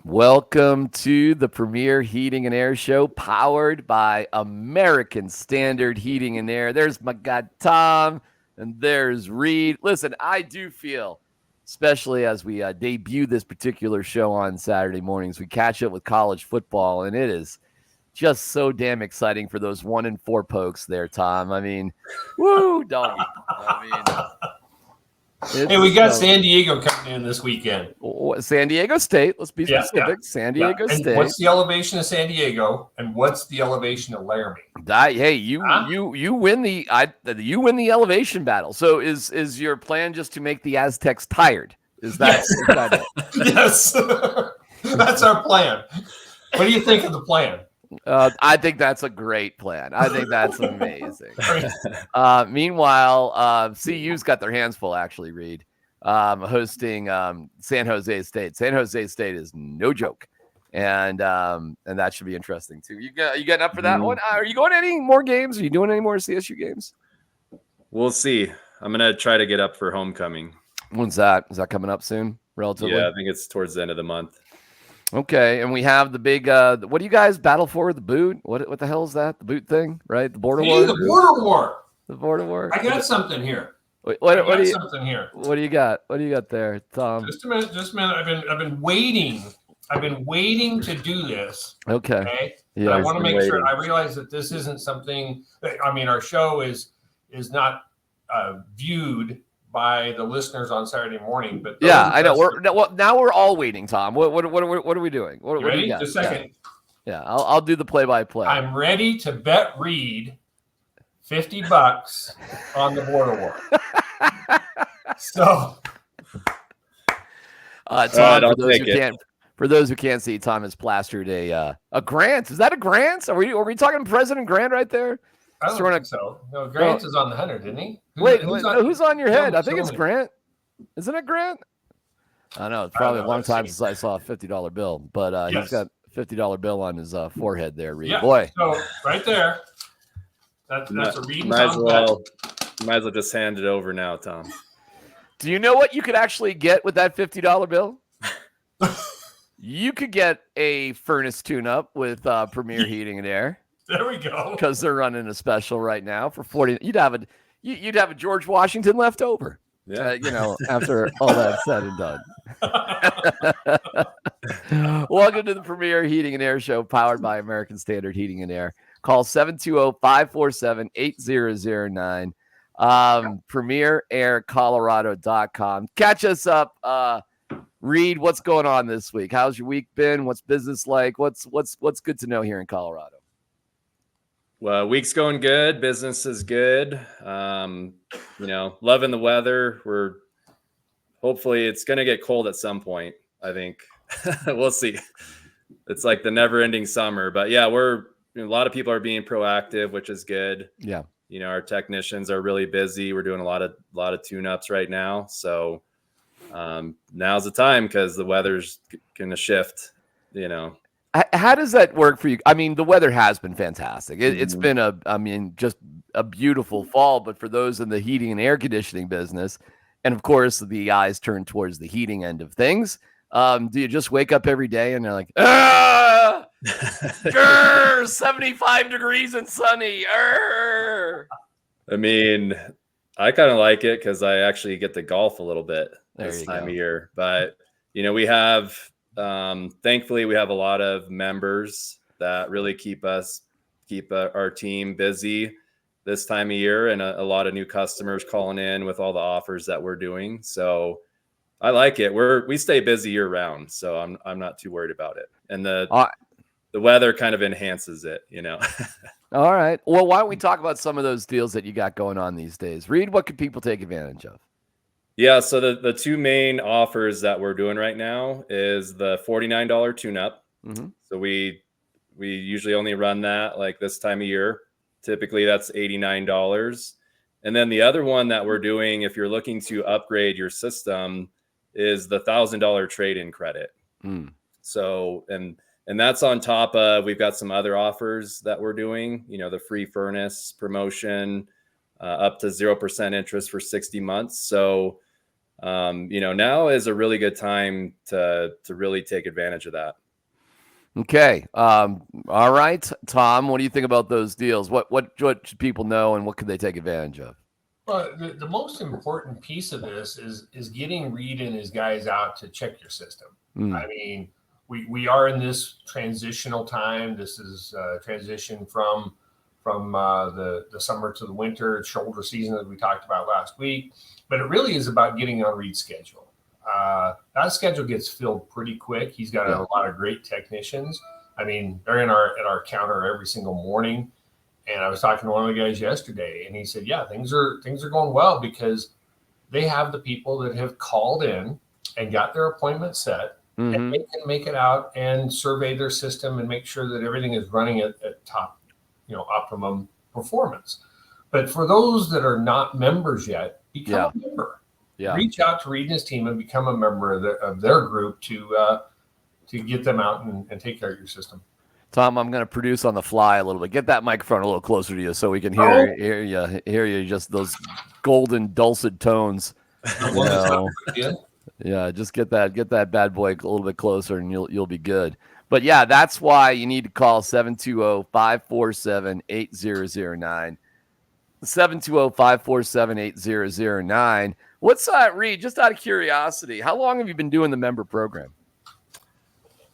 Welcome to the Premier Heating and Air Show, powered by American Standard Heating and Air. There's my guy Tom, and there's Reed. Listen, I do feel, especially as we debut this particular show on Saturday mornings, we catch up with college football, and it is just so damn exciting for those 1-4 pokes there, Tom. I mean, woo, doggy. Hey, we got San Diego coming in this weekend. San Diego State. Let's be specific. Yeah. San Diego State. What's the elevation of San Diego, and what's the elevation of Laramie? Hey, you win the elevation battle. So is your plan just to make the Aztecs tired? Is that yes? That's our plan. What do you think of the plan? I think that's a great plan. I think that's amazing. Meanwhile, CU's got their hands full, actually, Reed, hosting San Jose State. San Jose State is no joke, and that should be interesting too. You getting up for that one? Are you going to any more games? Are you doing any more CSU games? We'll see. I'm gonna try to get up for homecoming. When's that? Is that coming up soon? Relatively? Yeah, I think it's towards the end of the month. Okay, and we have the big. What do you guys battle for? The boot? What the hell is that? The boot thing, right? The border war. The border war. The border war. I got something here. What do you got? What do you got there, Tom? Just a minute. I've been waiting. I've been waiting to do this. Okay. Yeah. But I want to make sure. I realize that this isn't something. I mean, our show is not viewed by the listeners on Saturday morning, but yeah, I know. Now we're all waiting, Tom. What are we doing? What ready? Do you got? Just a second. Yeah, I'll do the play-by-play. I'm ready to bet Reed $50 on the border war. So, Tom, for those who can't see, Tom has plastered a grant. Is that a grant? Are we talking President Grant right there? I don't think so. No, Grant is on the 100, didn't he? Who's on your head? I think it's Grant. Isn't it Grant? I know. It's probably a long time since I saw a $50 bill, but he's got a $50 bill on his forehead there, Reed. Yeah. Boy. So right there, that's a Reed. Might as well just hand it over now, Tom. Do you know what you could actually get with that $50 bill? You could get a furnace tune-up with Premier Heating and Air. There we go. Because they're running a special right now for 40. You'd have a George Washington left over. Yeah. After all that's said and done. Welcome to the Premier Heating and Air Show, powered by American Standard Heating and Air. Call 720-547-8009. PremierAirColorado.com. Catch us up. Reed, what's going on this week? How's your week been? What's business like? What's good to know here in Colorado? Well, week's going good. Business is good. Loving the weather. Hopefully it's going to get cold at some point. I think we'll see. It's like the never ending summer, but yeah, a lot of people are being proactive, which is good. Yeah. Our technicians are really busy. We're doing a lot of tune-ups right now. So now's the time because the weather's going to shift, How does that work for you? I mean, the weather has been fantastic. It's been just a beautiful fall, but for those in the heating and air conditioning business, and of course the eyes turn towards the heating end of things, do you just wake up every day and you're like, 75 degrees and sunny. I mean, I kind of like it because I actually get to golf a little bit this time of year, but we have, thankfully we have a lot of members that really keep our team busy this time of year, and a lot of new customers calling in with all the offers that we're doing. So I like it. We stay busy year round, so I'm not too worried about it. And the weather kind of enhances it, All right. Well, why don't we talk about some of those deals that you got going on these days? Reed, what can people take advantage of? Yeah, so the two main offers that we're doing right now is the $49 tune-up. Mm-hmm. So we usually only run that like this time of year. Typically that's $89. And then the other one that we're doing, if you're looking to upgrade your system, is the $1,000 trade-in credit. So, and that's on top of, we've got some other offers that we're doing, the free furnace promotion, up to 0% interest for 60 months. So Now is a really good time to really take advantage of that. Okay. All right, Tom, what do you think about those deals? What should people know, and what could they take advantage of? Well, the most important piece of this is getting Reed and his guys out to check your system. I mean, we are in this transitional time. This is transition from the summer to the winter, shoulder season, as we talked about last week. But it really is about getting on Reed's schedule. That schedule gets filled pretty quick. He's got a lot of great technicians. I mean, they're at our counter every single morning. And I was talking to one of the guys yesterday, and he said, "Yeah, things are going well because they have the people that have called in and got their appointment set, and they can make it out and survey their system and make sure that everything is running at top, optimum performance." But for those that are not members yet, become a member. Yeah. Reach out to Reed and his team and become a member of their group to get them out and take care of your system. Tom, I'm going to produce on the fly a little bit. Get that microphone a little closer to you so we can hear you. Just those golden dulcet tones. Yeah, just get that bad boy a little bit closer, and you'll be good. But yeah, that's why you need to call 720-547-8009. 720-547-8009. What's that, Reed? Just out of curiosity, how long have you been doing the member program?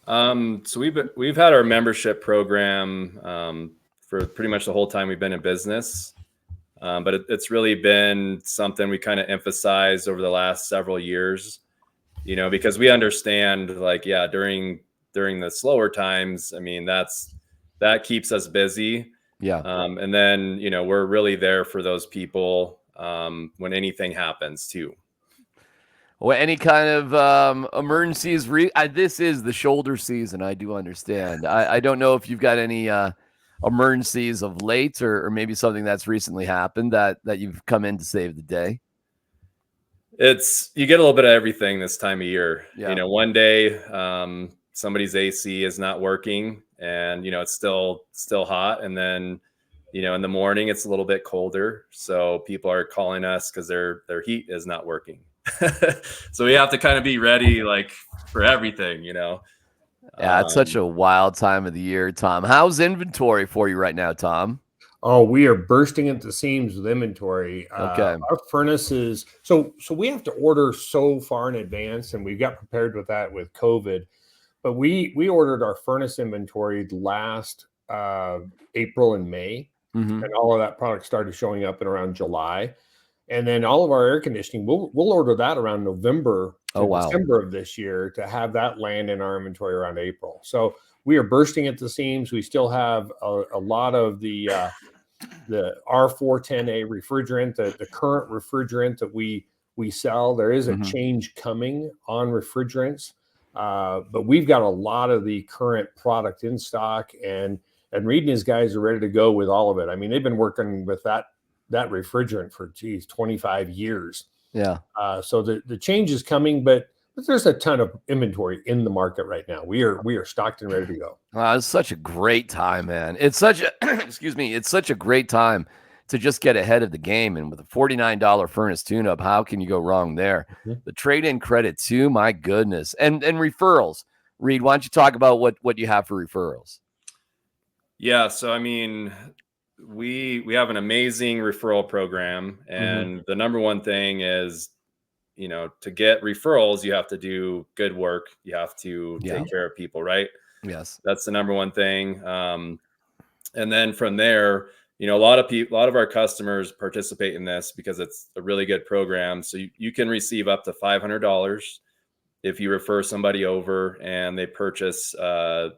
So we've had our membership program for pretty much the whole time we've been in business, but it's really been something we kind of emphasized over the last several years. Because we understand, during the slower times, I mean, that keeps us busy. Yeah. And then, we're really there for those people when anything happens too. Well, any kind of emergencies. This is the shoulder season. I do understand. I don't know if you've got any emergencies of late or maybe something that's recently happened that you've come in to save the day. You get a little bit of everything this time of year. Yeah. One day somebody's AC is not working and, it's still hot. And then, in the morning it's a little bit colder. So people are calling us because their heat is not working. So we have to kind of be ready for everything, Yeah, it's such a wild time of the year, Tom. How's inventory for you right now, Tom? Oh, we are bursting at the seams with inventory. Okay. Our furnaces, so we have to order so far in advance, and we got prepared with that with COVID. But we ordered our furnace inventory last April and May, and all of that product started showing up in around July. And then all of our air conditioning, we'll order that around November to December of this year to have that land in our inventory around April. So we are bursting at the seams. We still have a lot of the R410A refrigerant, the current refrigerant that we sell. There is a change coming on refrigerants, but we've got a lot of the current product in stock, and Reed and his guys are ready to go with all of it. I mean, they've been working with that refrigerant for 25 years. Yeah. So the change is coming, but there's a ton of inventory in the market right now. We are stocked and ready to go. It's such a great time, man. It's such a it's such a great time to just get ahead of the game. And with a $49 furnace tune-up, how can you go wrong there? The trade-in credit too, my goodness. And referrals. Reed, why don't you talk about what you have for referrals? Yeah, so I mean, we have an amazing referral program, and the number one thing is, to get referrals, you have to do good work. You have to take care of people, right? Yes. That's the number one thing. And then from there, a lot of our customers participate in this because it's a really good program. So you can receive up to $500 if you refer somebody over and they purchase, a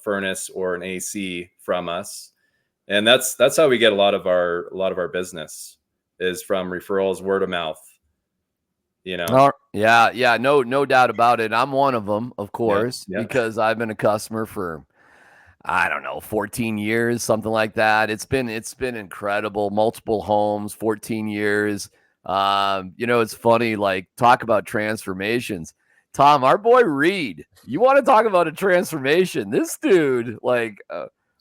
furnace or an AC from us. And that's how we get a lot of our business is from referrals, word of mouth. Yeah, no doubt about it. I'm one of them, of course, because I've been a customer for, I don't know, 14 years, something like that. It's been incredible. Multiple homes, 14 years. It's funny, talk about transformations. Tom, our boy Reed, you want to talk about a transformation? This dude,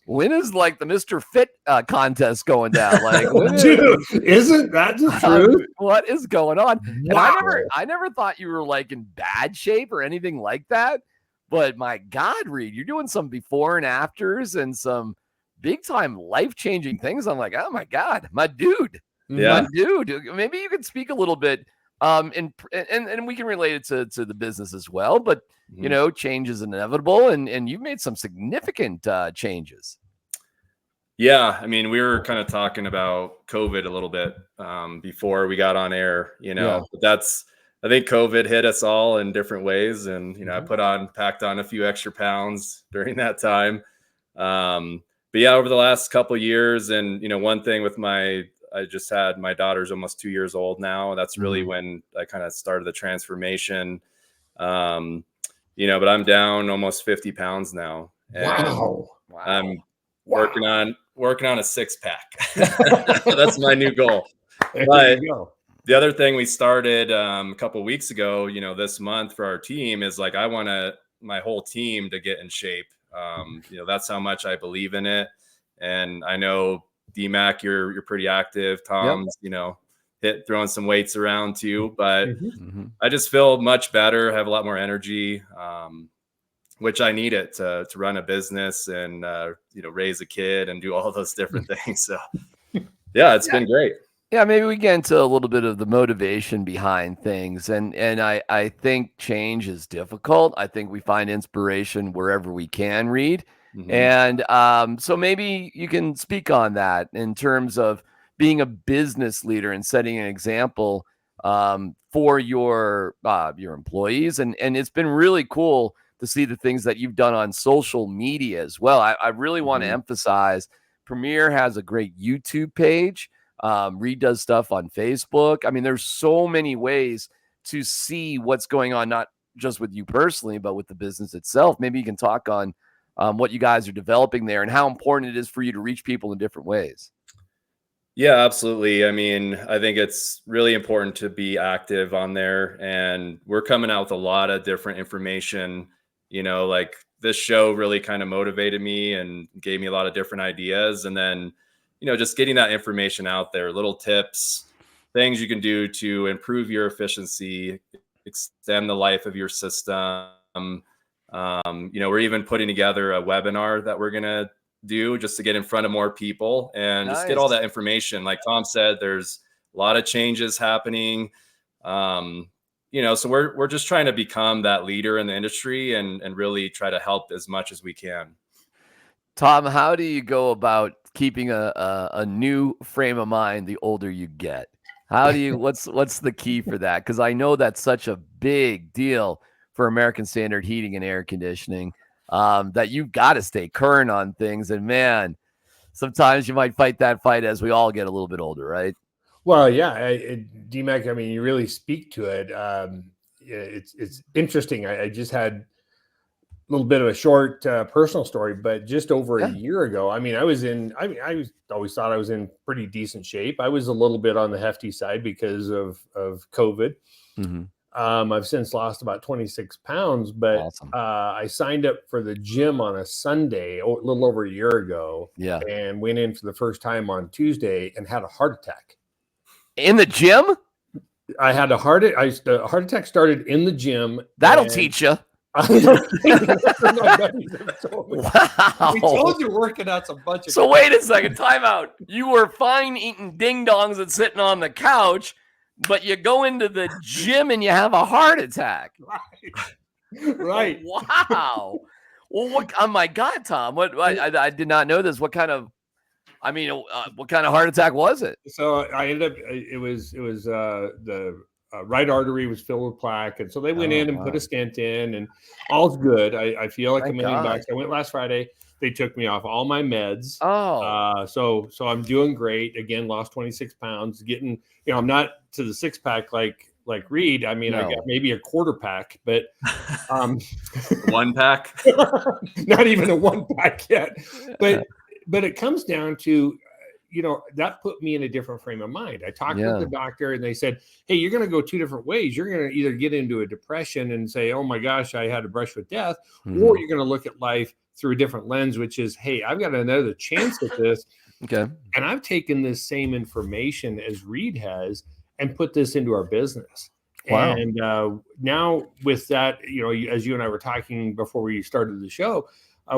when is like the Mr. Fit contest going down? Like, dude, isn't that the truth? What is going on? Wow. And I never thought you were like in bad shape or anything like that. But my God, Reed, you're doing some before and afters and some big time life changing things. I'm like, oh my God, my dude. Yeah, my dude. Maybe you could speak a little bit. And we can relate it to the business as well. But you know, change is inevitable, and you've made some significant changes. Yeah, I mean, we were kind of talking about COVID a little bit before we got on air, you know. But I think COVID hit us all in different ways, and you know, I packed on a few extra pounds during that time. But yeah, over the last couple of years, and you know, one thing with I just had my daughter's almost 2 years old now. That's really when I kind of started the transformation. You know, but I'm down almost 50 pounds now. And Wow. I'm working on a 6-pack. That's my new goal. But the other thing we started a couple of weeks ago, you know, this month for our team is like, I want my whole team to get in shape. You know, that's how much I believe in it. And I know DMAC, you're pretty active. Tom's, you know, throwing some weights around too, but I just feel much better, have a lot more energy, which I need it to run a business and, you know, raise a kid and do all those different things. So yeah, it's been great. Yeah, maybe we get into a little bit of the motivation behind things. And I think change is difficult. I think we find inspiration wherever we can, Reed. And so maybe you can speak on that in terms of being a business leader and setting an example for your employees. And it's been really cool to see the things that you've done on social media as well. I really want to emphasize Premier has a great YouTube page. Reed does stuff on Facebook. I mean, there's so many ways to see what's going on, not just with you personally, but with the business itself. Maybe you can talk on what you guys are developing there and how important it is for you to reach people in different ways. Yeah, absolutely. I mean, I think it's really important to be active on there, and we're coming out with a lot of different information. You know, like this show really kind of motivated me and gave me a lot of different ideas. And then, you know, just getting that information out there, little tips, things you can do to improve your efficiency, extend the life of your system. You know, we're even putting together a webinar that we're going to do just to get in front of more people and just get all that information. Like Tom said, there's a lot of changes happening. You know, so we're just trying to become that leader in the industry and really try to help as much as we can. Tom, how do you go about keeping a new frame of mind the older you get? How do you what's the key for that? Because I know that's such a big deal for American Standard Heating and Air Conditioning, that you've got to stay current on things. And man, sometimes you might fight that fight as we all get a little bit older, right? Well, yeah, DMAC, I mean, you really speak to it. It's interesting. I just had a little bit of a short personal story, but just over a year ago, I mean, I always thought I was in pretty decent shape. I was a little bit on the hefty side because of COVID. I've since lost about 26 pounds, but I signed up for the gym on a Sunday, a little over a year ago, and went in for the first time on Tuesday and had a heart attack. In the gym? I had a heart attack started in the gym. That'll teach you. Wow. We told you working out's a bunch of. So wait a second, time out. You were fine eating ding dongs and sitting on the couch, but you go into the gym and you have a heart attack. Right. Wow. Well, what? Oh my God, Tom! What? I did not know this. What kind of? I mean, what kind of heart attack was it? So I ended up. It was the right artery was filled with plaque, and so they went in and put a stent in, and all's good. I feel like a million bucks. I went last Friday. They took me off all my meds. So I'm doing great. Again, lost 26 pounds. Getting, you know, I'm not to the 6-pack like Reed. I mean, I got maybe a quarter pack, but 1 pack, not even a 1 pack yet. But it comes down to, that put me in a different frame of mind. I talked with the doctor and they said, hey, you're going to go two different ways. You're going to either get into a depression and say, oh my gosh, I had to brush with death, or you're going to look at life through a different lens, which is, hey, I've got another chance at this. Okay. And I've taken this same information as Reed has and put this into our business. Wow. And now with that, as you and I were talking before we started the show,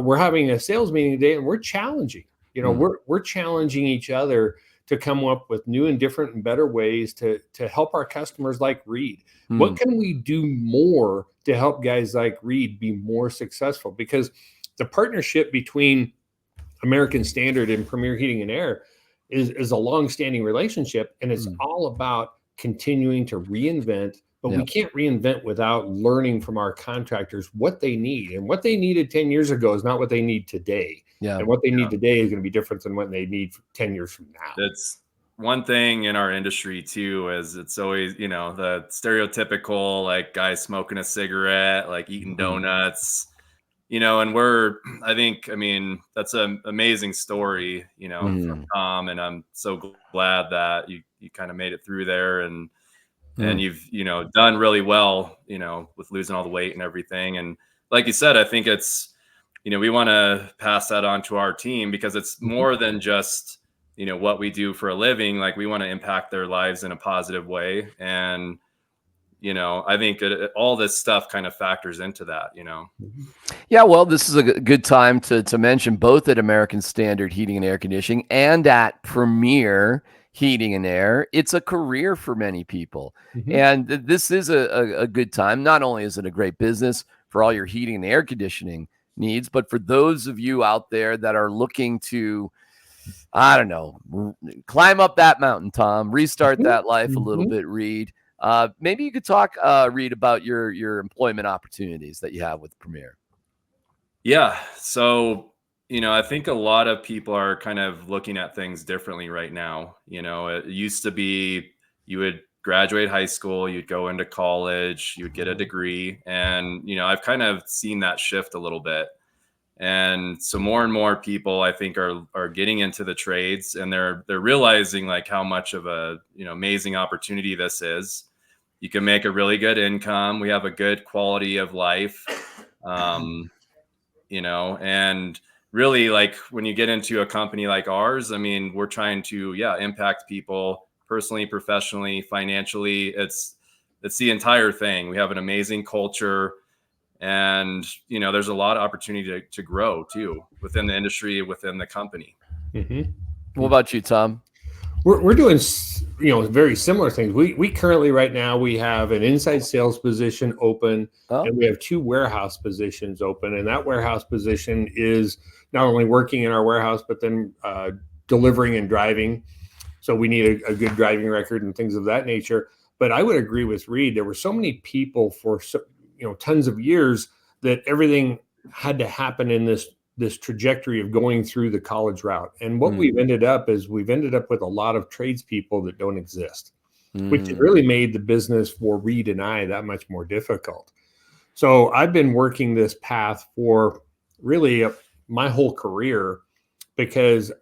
we're having a sales meeting today and we're challenging, we're challenging each other to come up with new and different and better ways to help our customers like Reed. What can we do more to help guys like Reed be more successful? Because the partnership between American Standard and Premier Heating and Air is a long-standing relationship, and it's all about continuing to reinvent. But we can't reinvent without learning from our contractors what they need. And what they needed 10 years ago is not what they need today. Yeah. And what they need today is going to be different than what they need 10 years from now. That's one thing in our industry too, is it's always, the stereotypical, like, guys smoking a cigarette, like eating donuts, and I mean, that's an amazing story, from Tom, and I'm so glad that you kind of made it through there, and you've, done really well, with losing all the weight and everything. And like you said, I think it's, we want to pass that on to our team, because it's more than just, what we do for a living. Like, we want to impact their lives in a positive way. And, I think all this stuff kind of factors into that, Yeah, well, this is a good time to mention both at American Standard Heating and Air Conditioning and at Premier Heating and Air. It's a career for many people. And this is a good time. Not only is it a great business for all your heating and air conditioning needs, but for those of you out there that are looking to, I don't know, climb up that mountain, Tom, restart that life a little bit, Reed. Maybe you could talk, Reed, about your employment opportunities that you have with Premier. Yeah. So, I think a lot of people are kind of looking at things differently right now. It used to be you would graduate high school, you'd go into college, you'd get a degree. And, I've kind of seen that shift a little bit. And so more and more people, I think, are getting into the trades, and they're realizing, like, how much of a, amazing opportunity this is. You can make a really good income. We have a good quality of life, and really, like, when you get into a company like ours, I mean, we're trying to, impact people personally, professionally, financially. It's the entire thing. We have an amazing culture, and, there's a lot of opportunity to grow too within the industry, within the company. What about you, Tom? We're doing, very similar things. We currently, right now, we have an inside sales position open, and we have 2 warehouse positions open. And that warehouse position is not only working in our warehouse, but then delivering and driving. So we need a good driving record and things of that nature. But I would agree with Reed. There were so many people for tons of years that everything had to happen in this trajectory of going through the college route. And what we've ended up with a lot of tradespeople that don't exist, which really made the business for Reed and I that much more difficult. So I've been working this path for really my whole career, because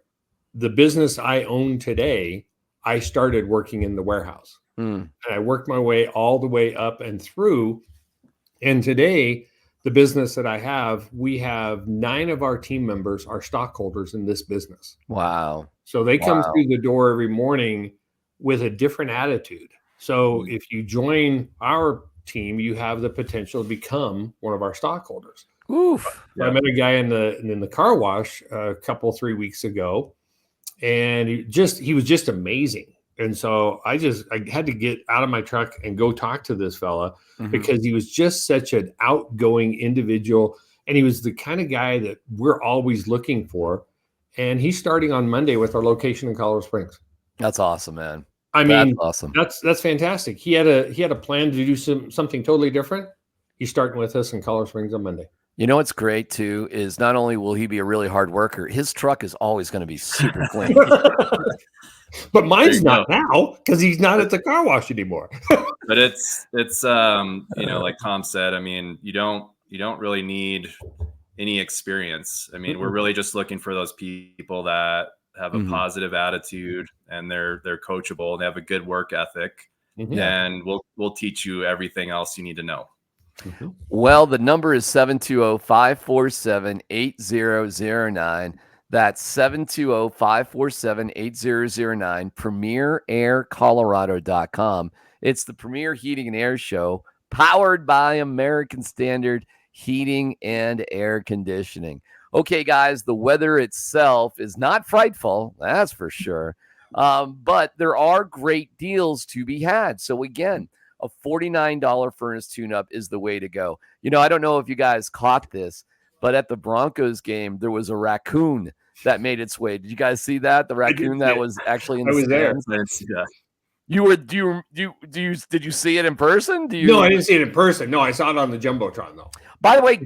the business I own today, I started working in the warehouse. And I worked my way all the way up and through. And today, the business that I have, we have 9 of our team members are stockholders in this business. Wow. So they come through the door every morning with a different attitude. So if you join our team, you have the potential to become one of our stockholders. Oof. I met a guy in the car wash a 3 weeks ago, and he was just amazing. And so I had to get out of my truck and go talk to this fella, because he was just such an outgoing individual. And he was the kind of guy that we're always looking for. And he's starting on Monday with our location in Colorado Springs. That's awesome, man. That's awesome. That's fantastic. He had a plan to do something totally different. He's starting with us in Colorado Springs on Monday. What's great too is not only will he be a really hard worker, his truck is always going to be super clean. But mine's not now, because he's not at the car wash anymore. But it's like Tom said, I mean, you don't really need any experience. I mean, we're really just looking for those people that have a positive attitude, and they're coachable, and they have a good work ethic, and we'll teach you everything else you need to know. Well, the number is 720-547-8009. That's 720-547-8009, premieraircolorado.com. It's the Premier Heating and Air Show, powered by American Standard Heating and Air Conditioning. Okay, guys, the weather itself is not frightful, that's for sure. But there are great deals to be had. So again, a $49 furnace tune-up is the way to go. You know, I don't know if you guys caught this, but at the Broncos game, there was a raccoon that made its way. Did you guys see that? The raccoon that was actually in the stands? Yeah. Did you see it in person? No, I didn't see it in person. No, I saw it on the Jumbotron though. By the way,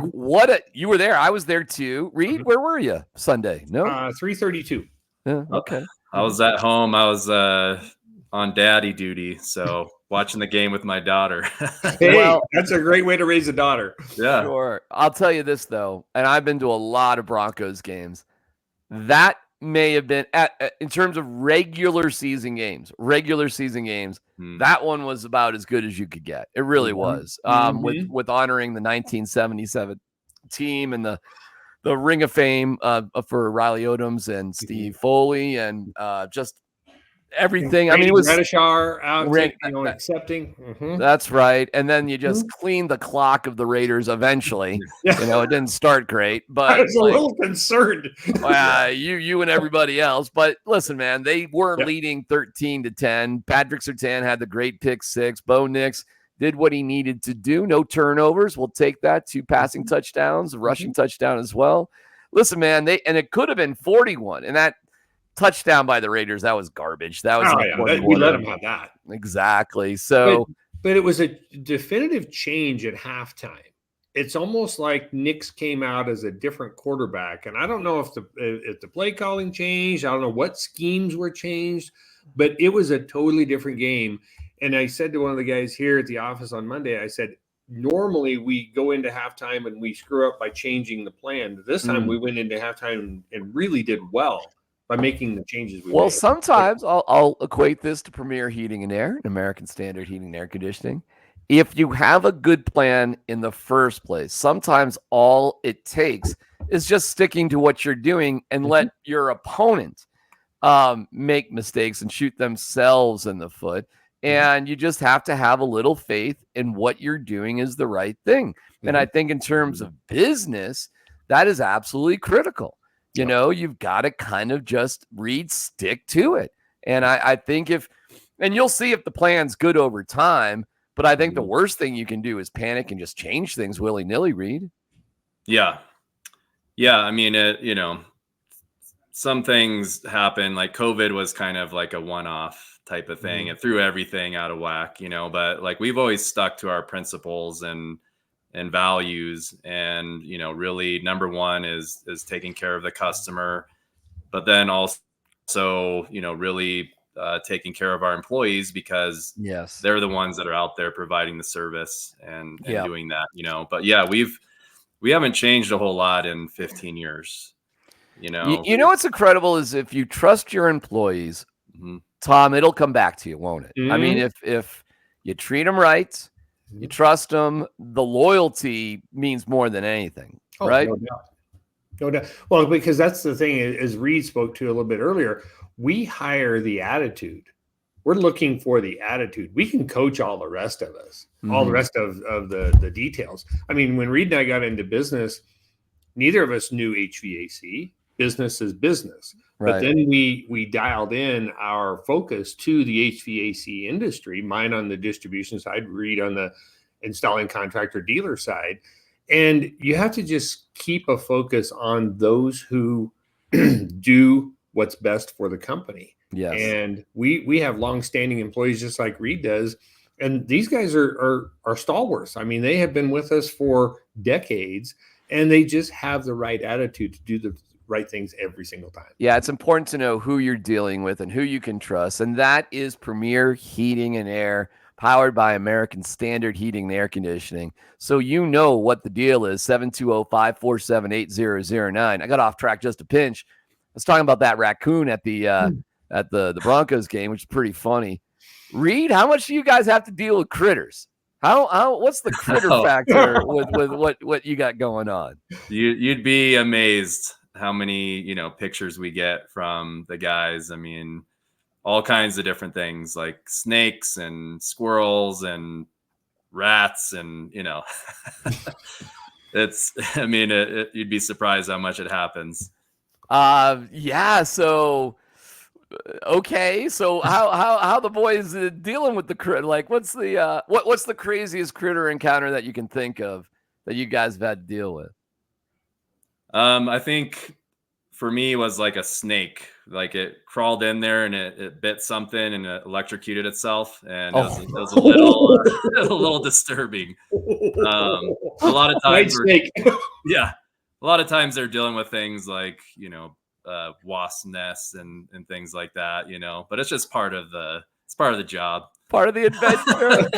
you were there. I was there too. Reed, where were you Sunday? No, 3:32. Yeah, okay. I was at home. I was on daddy duty, so watching the game with my daughter. Hey, well, that's a great way to raise a daughter. Yeah, sure. I'll tell you this though, and I've been to a lot of Broncos games. That may have been in terms of regular season games, that one was about as good as you could get. It really was. With honoring the 1977 team and the Ring of Fame for Riley Odoms and Steve Foley and just everything. I mean, it was Redishar out accepting. That's right. And then you just clean the clock of the Raiders eventually. You know, it didn't start great, but I was a little concerned. You and everybody else. But listen, man, they weren't leading 13-10. Patrick Surtain had the great pick 6. Bo Nix did what he needed to do. No turnovers. We'll take that. 2 passing touchdowns, a rushing touchdown as well. Listen, man, it could have been 41, and that touchdown by the Raiders, that was garbage. That was we let them have that. Exactly. So, but it was a definitive change at halftime. It's almost like Nix came out as a different quarterback, and I don't know if the play calling changed. I don't know what schemes were changed, but it was a totally different game. And I said to one of the guys here at the office on Monday, I said, normally we go into halftime and we screw up by changing the plan. This time we went into halftime and really did well by making the changes we made. Sometimes I'll equate this to Premier Heating and Air, American Standard Heating and Air Conditioning. If you have a good plan in the first place, sometimes all it takes is just sticking to what you're doing and let your opponent make mistakes and shoot themselves in the foot. And you just have to have a little faith in what you're doing is the right thing. And I think in terms of business, that is absolutely critical. You know, you've got to kind of just stick to it. And I think and you'll see if the plan's good over time, but I think the worst thing you can do is panic and just change things willy-nilly, Reed. Yeah. I mean, some things happen, like COVID was kind of like a one-off type of thing. It threw everything out of whack, but like we've always stuck to our principles and values, and really number one is taking care of the customer, but then also really taking care of our employees, because they're the ones that are out there providing the service and doing that. But we haven't changed a whole lot in 15 years. What's incredible is if you trust your employees, Tom, it'll come back to you, won't it? I mean, if you treat them right, you trust them, the loyalty means more than anything, right? No doubt. Well, because that's the thing, as Reed spoke to a little bit earlier, we hire the attitude. We're looking for the attitude. We can coach all the rest of us, all the rest of the details. I mean, when Reed and I got into business, neither of us knew HVAC. Business is business. Right. But then we dialed in our focus to the HVAC industry, mine on the distribution side, Reed on the installing contractor dealer side. And you have to just keep a focus on those who do what's best for the company. Yes. And we have longstanding employees just like Reed does. And these guys are stalwarts. I mean, they have been with us for decades, and they just have the right attitude to do the right things every single time. Yeah, it's important to know who you're dealing with and who you can trust. And that is Premier Heating and Air, powered by American Standard Heating and Air Conditioning. So you know what the deal is. 720-547-8009. I got off track just a pinch. was talking about that raccoon at the Broncos game, which is pretty funny. Reed, how much do you guys have to deal with critters? What's the critter factor with what you got going on? You'd be amazed how many, pictures we get from the guys. I mean, all kinds of different things like snakes and squirrels and rats and, you'd be surprised how much it happens. Yeah. So, okay. So how the boys dealing with the critter? Like, what's the craziest critter encounter that you can think of that you guys have had to deal with? I think for me was like a snake. Like it crawled in there and it bit something and it electrocuted itself, and it was a little disturbing. A lot of times, a lot of times they're dealing with things like wasp nests and things like that, But it's just part of the job, part of the adventure.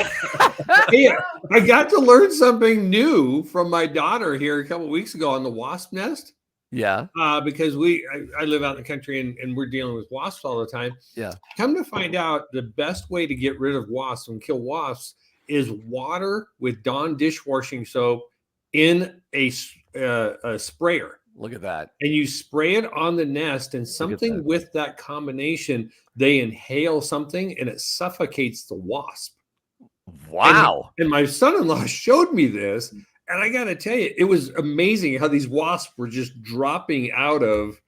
Hey, I got to learn something new from my daughter here a couple of weeks ago on the wasp nest. Yeah. Because I live out in the country and we're dealing with wasps all the time. Yeah. Come to find out, the best way to get rid of wasps and kill wasps is water with Dawn dishwashing soap in a sprayer. Look at that. And you spray it on the nest, and something with that combination, they inhale something and it suffocates the wasp. Wow. And my son-in-law showed me this. And I got to tell you, it was amazing how these wasps were just dropping out of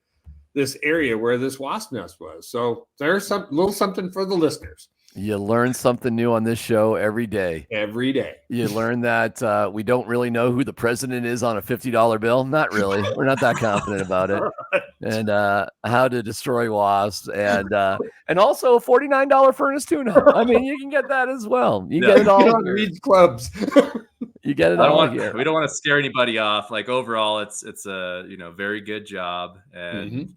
this area where this wasp nest was. So there's some little something for the listeners. You learn something new on this show every day. Every day. You learn that we don't really know who the president is on a $50 bill. Not really. We're not that confident about it. And how to destroy wasps, and also a $49 furnace tune-up. I mean, you can get that as well. You get it all on Reed's Clubs. You get it all here. We don't want to scare anybody off. Like overall, it's a very good job, and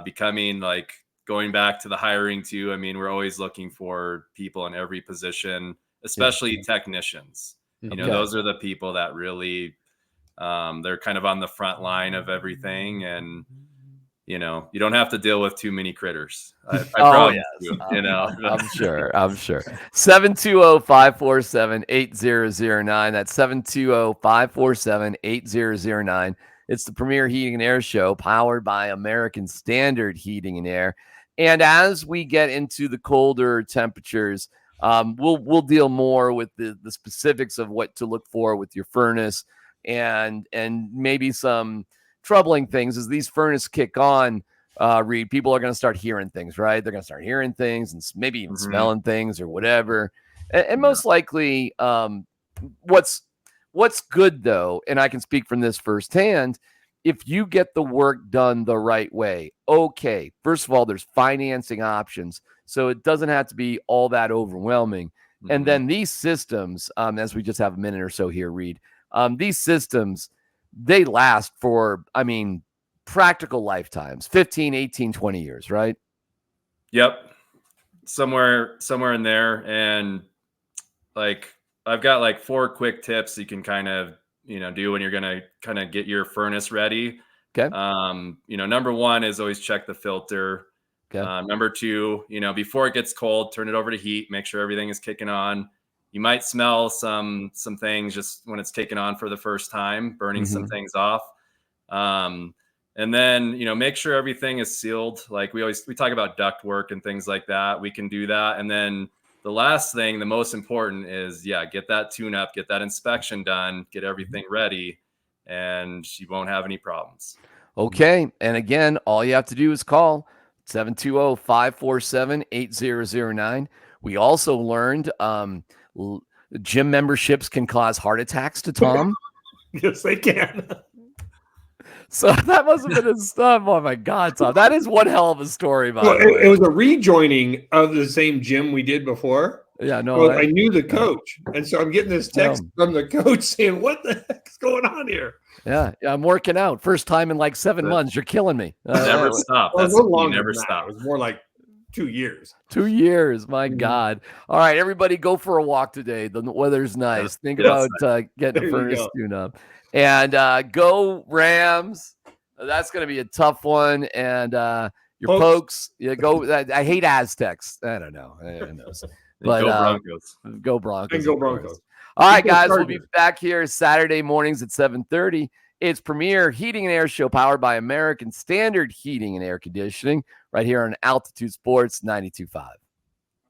becoming like going back to the hiring too. I mean, we're always looking for people in every position, especially technicians. Those are the people that really they're kind of on the front line of everything, and you don't have to deal with too many critters. I promise you, I'm sure. 720-547-8009. That's 720-547-8009. It's the Premier Heating and Air Show, powered by American Standard Heating and Air. And as we get into the colder temperatures, we'll deal more with the specifics of what to look for with your furnace, and maybe some troubling things as these furnaces kick on. Reed, people are going to start hearing things, right? They're going to start hearing things and maybe even smelling things or whatever. And most likely, what's good though, and I can speak from this firsthand, if you get the work done the right way, okay. First of all, there's financing options, so it doesn't have to be all that overwhelming. And then these systems, as we just have a minute or so here, Reed, these systems, they last for, practical lifetimes, 15, 18, 20 years, right? Yep. Somewhere in there. And like, I've got like 4 quick tips you can kind of, do when you're going to kind of get your furnace ready. Okay. Number 1 is always check the filter. Okay. Number 2, before it gets cold, turn it over to heat, make sure everything is kicking on. You might smell some things just when it's taken on for the first time, burning some things off. And then, make sure everything is sealed. Like we talk about duct work and things like that. We can do that. And then the last thing, the most important is, get that tune up, get that inspection done, get everything ready, and you won't have any problems. Okay. And again, all you have to do is call 720-547-8009. We also learned gym memberships can cause heart attacks to Tom. Yes, they can. So that must have been his stuff. Oh my God, Tom. That is one hell of a story, by the way. It was a rejoining of the same gym we did before. Yeah, no. I knew the coach. And so I'm getting this text from the coach saying, what the heck's going on here? Yeah, I'm working out. First time in like 7 months. You're killing me. Never stop. You never stop. It was more like 2 years. 2 years. My God. All right, everybody go for a walk today. The weather's nice. Think about getting a furnace tune up. And go Rams. That's going to be a tough one. And your Pokes, I hate Aztecs. I don't know. Who knows? But go Broncos. Go Broncos. And go Broncos. All right, guys. We'll be back here Saturday mornings at 7:30. It's Premier Heating and Air Show powered by American Standard Heating and Air Conditioning right here on Altitude Sports 92.5.